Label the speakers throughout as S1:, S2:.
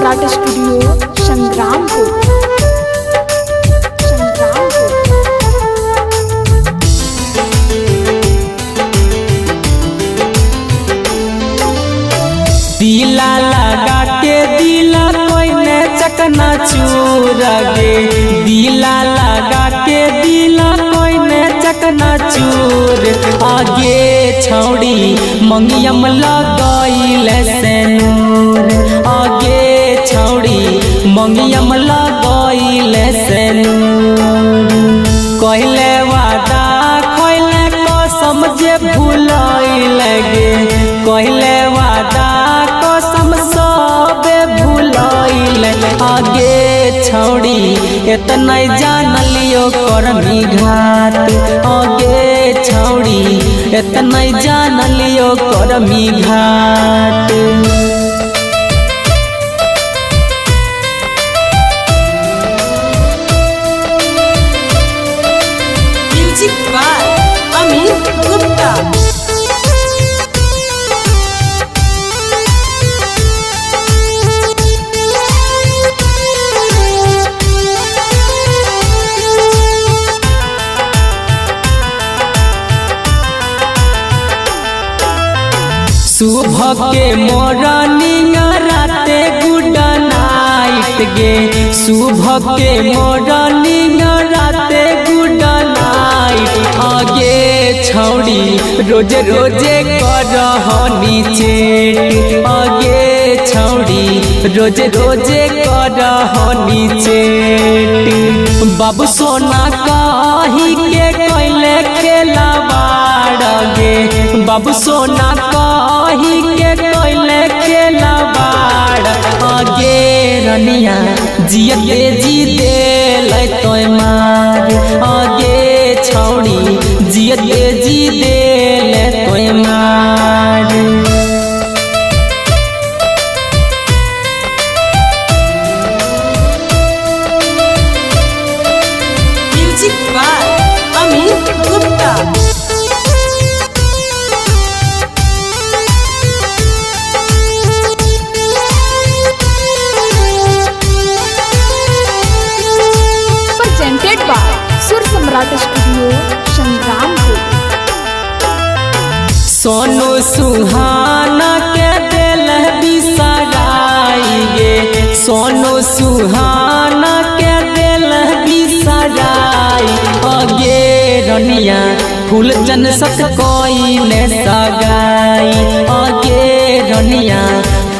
S1: सम्राट studio Sangrampur.
S2: दिला लगा के दिला कोई ने चकना चूर गे, दिला लगा के दिला कोई ने चकना चूर। आगे छौड़ी मंगियम लगइल से नूर, आगे छौड़ी मंगियम लगइल से नूर। कहले वादा खइले कसम जे भूलइल गे, कहले वादा आगे छौड़ी इतना जान लियो करमी घाट, आगे छौड़ी इतना जान लियो करमी घाट।
S3: Music by Amit Gupta.
S2: सुबह के मोरनिंग राते गुड नाइट गे, सुबह के मोरनिंग राते गुड नाइट। आगे छौड़ी रोज रोजे करहनी चेट, आगे छौड़ी रोज रोजे करहनी चेट। बाबू सोना कही के कैले खेलवाड़ गे, बाबू सोना कही के कैले खेलवाड़। आगे रनिया जियते जी देल तो मार, आगे छौड़ी जियते जी देल तो मार।
S3: Music by Amit Gupta.
S1: Presented by Sur Samrat studio Sangrampur.
S2: Sonu Suhana के दिल बिसराई गे, सोनू सुहाना के दिल बिसराई। आगे रनिया फूल जन सत कोई ने सगाई, आगे रनिया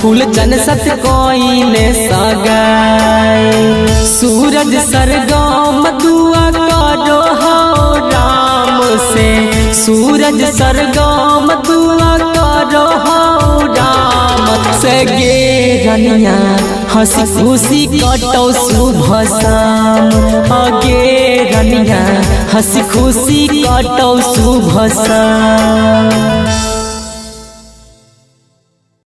S2: फूल जन सत कोई ने सगाई। सूरज सरगम दुआ करो हो राम से, सूरज सरगम दुआ करो हो राम से। गे रनिया हंसी खुशी कटो शुभ शाम, आगे रनिया हंसी खुशी कटो शुभ शाम।